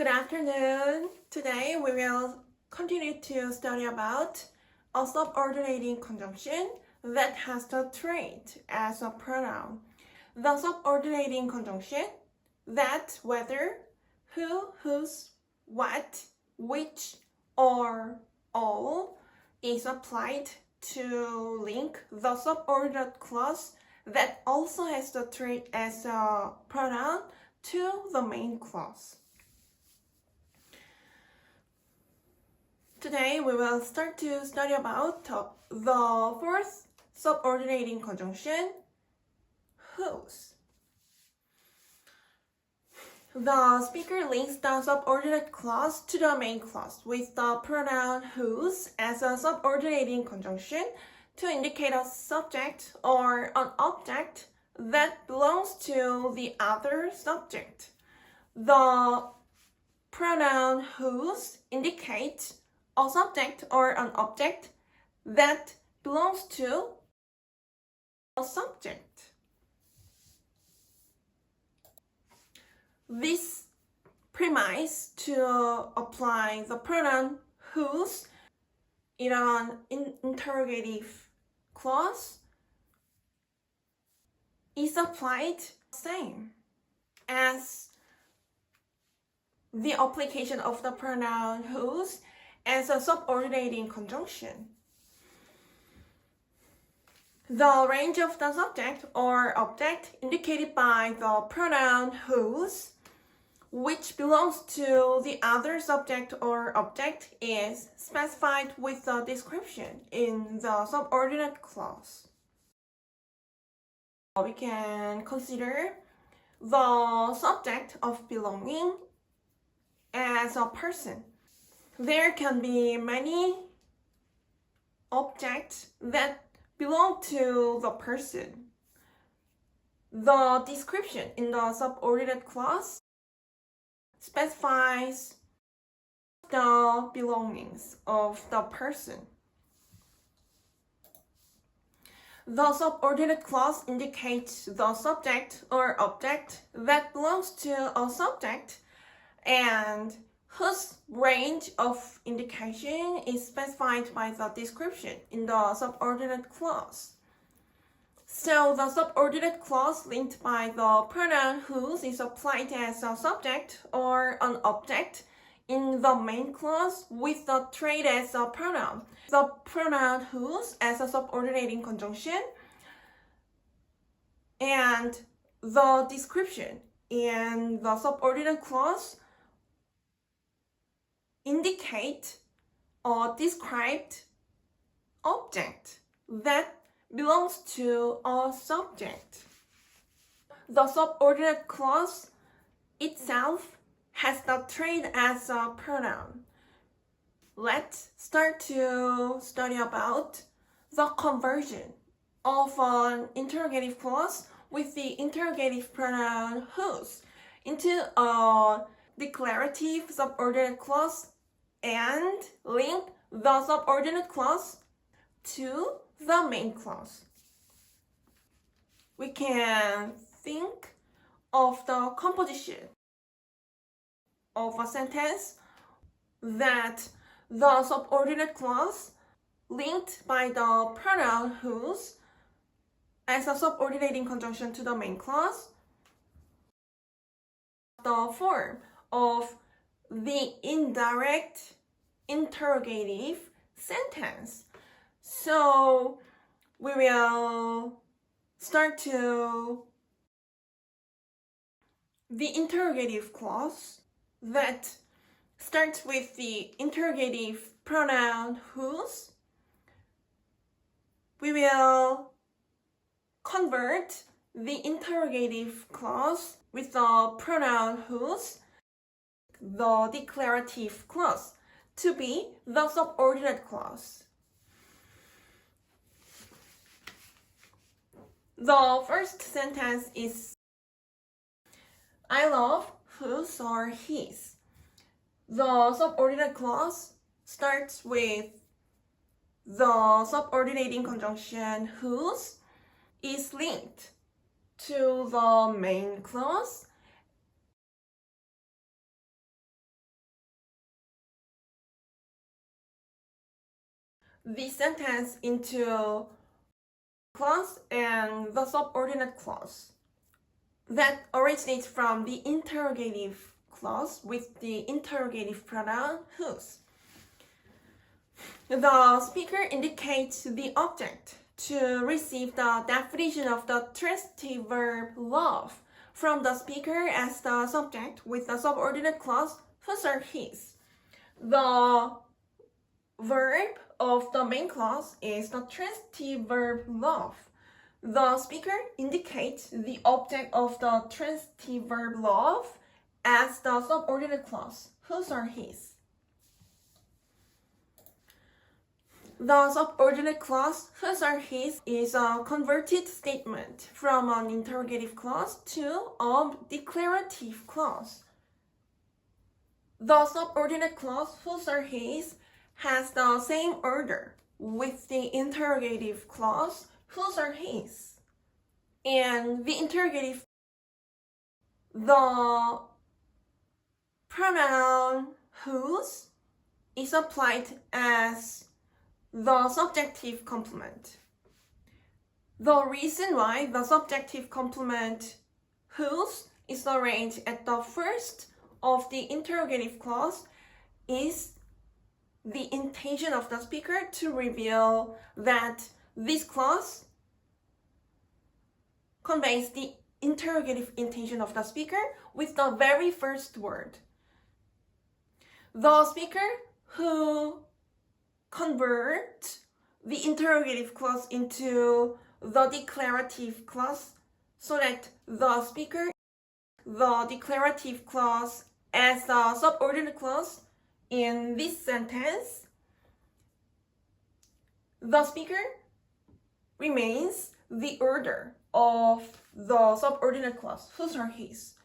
Good afternoon. Today we will continue to study about a subordinating conjunction that has the trait as a pronoun. The subordinating conjunction that whether, who, whose, what, which, or all is applied to link the subordinate clause that also has the trait as a pronoun to the main clause. Today we will start to study about the fourth subordinating conjunction, whose. The speaker links the subordinate clause to the main clause with the pronoun whose as a subordinating conjunction to indicate a subject or an object that belongs to the other subject. The pronoun whose indicates a subject or an object that belongs to a subject. This premise to apply the pronoun whose in an interrogative clause is applied same as the application of the pronoun whose as a subordinating conjunction. The range of the subject or object indicated by the pronoun whose, which belongs to the other subject or object, is specified with the description in the subordinate clause. We can consider the subject of belonging as a person. There can be many objects that belong to the person. The description in the subordinate clause specifies the belongings of the person. The subordinate clause indicates the subject or object that belongs to a subject and whose range of indication is specified by the description in the subordinate clause. So the subordinate clause linked by the pronoun whose is applied as a subject or an object in the main clause with the trait as a pronoun. The pronoun whose as a subordinating conjunction and the description in the subordinate clause indicate or described object that belongs to a subject. The subordinate clause itself has the trait as a pronoun. Let's start to study about the conversion of an interrogative clause with the interrogative pronoun whose into a declarative subordinate clause and link the subordinate clause to the main clause. We can think of the composition of a sentence that the subordinate clause linked by the pronoun whose as a subordinating conjunction to the main clause. The form of the indirect interrogative sentence. So we will start to the interrogative clause that starts with the interrogative pronoun whose. We will convert the interrogative clause with the pronoun whose, the declarative clause, to be the subordinate clause. The first sentence is I love whose or his. The subordinate clause starts with the subordinating conjunction whose is linked to the main clause the sentence into clause and the subordinate clause that originates from the interrogative clause with the interrogative pronoun whose. The speaker indicates the object to receive the definition of the transitive verb love from the speaker as the subject with the subordinate clause whose or his. The verb of the main clause is the transitive verb love. The speaker indicates the object of the transitive verb love as the subordinate clause whose or his. The subordinate clause whose or his is a converted statement from an interrogative clause to a declarative clause. The subordinate clause whose or his has the same order with the interrogative clause whose or his. And the interrogative, the pronoun whose is applied as the subjective complement. The reason why the subjective complement whose is arranged at the first of the interrogative clause is the intention of the speaker to reveal that this clause conveys the interrogative intention of the speaker with the very first word. The speaker who convert the interrogative clause into the declarative clause so that the speaker, the declarative clause as a subordinate clause in this sentence, the speaker remains the order of the subordinate clause whose or his.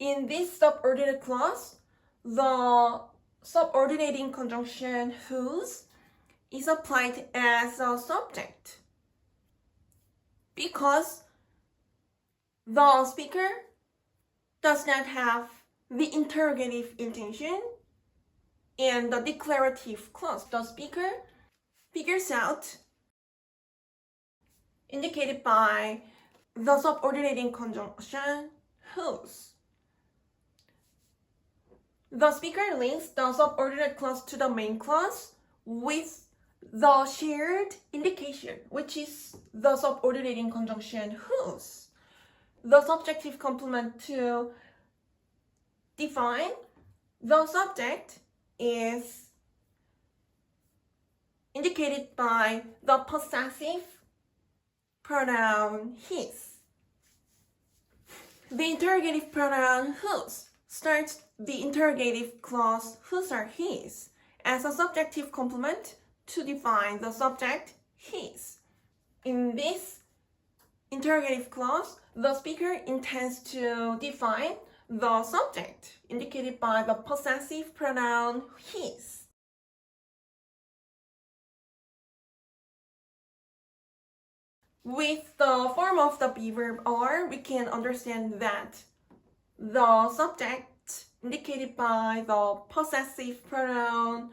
In this subordinate clause, the subordinating conjunction whose is applied as a subject because the speaker does not have the interrogative intention and the declarative clause. The speaker figures out, indicated by the subordinating conjunction whose. The speaker links the subordinate clause to the main clause with the shared indication, which is the subordinating conjunction whose. The subjective complement to define the subject is indicated by the possessive pronoun his. The interrogative pronoun whose starts the interrogative clause whose or his as a subjective complement to define the subject his. In this interrogative clause, the speaker intends to define the subject indicated by the possessive pronoun his. With the form of the be verb are, we can understand that the subject indicated by the possessive pronoun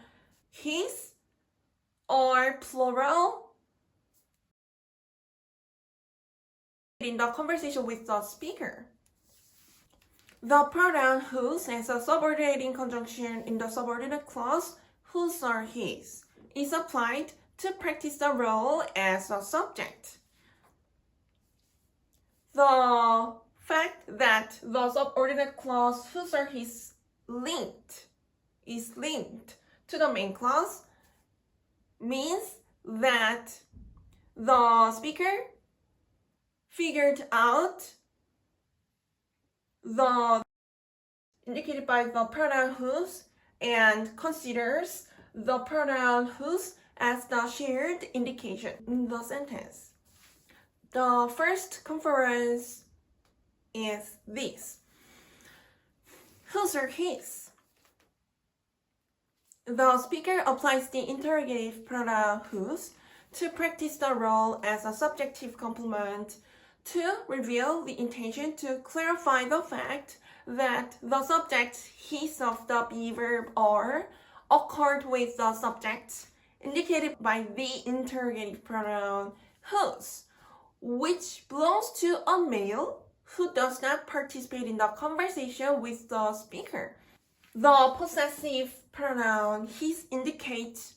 his are plural in the conversation with the speaker. The pronoun whose as a subordinating conjunction in the subordinate clause whose or his is applied to practice the role as a subject. The fact that the subordinate clause whose or his is linked to the main clause means that the speaker figured out the indicated by the pronoun whose and considers the pronoun whose as the shared indication in the sentence. The first conference is this: whose or his. The speaker applies the interrogative pronoun whose to practice the role as a subjective complement to reveal the intention to clarify the fact that the subject his of the be verb are occurred with the subject indicated by the interrogative pronoun whose, which belongs to a male who does not participate in the conversation with the speaker. The possessive pronoun his indicates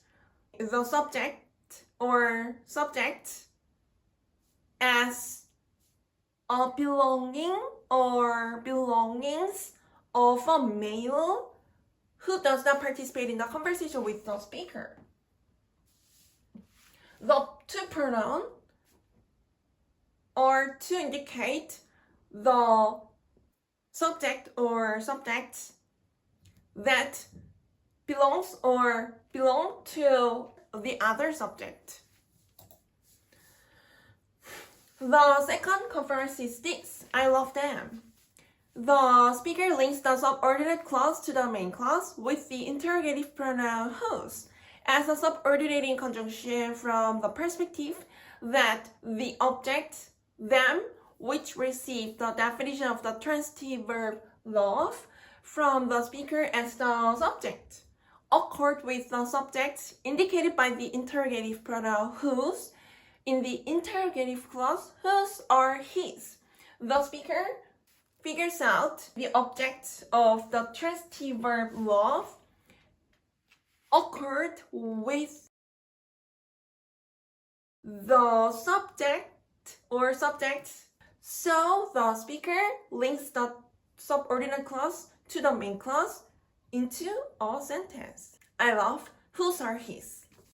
the subject or subject as a belonging or belongings of a male who does not participate in the conversation with the speaker. The to pronoun are to indicate the subject or subjects that belongs or belong to the other subject. The second conference is this: I love them. The speaker links the subordinate clause to the main clause with the interrogative pronoun whose as a subordinating conjunction from the perspective that the object, them, which received the definition of the transitive verb love from the speaker as the subject, occurred with the subject indicated by the interrogative pronoun whose in the interrogative clause whose or his. The speaker figures out the object of the transitive verb love occurred with the subject or subjects. So the speaker links the subordinate clause to the main clause into a sentence. I love whose or his.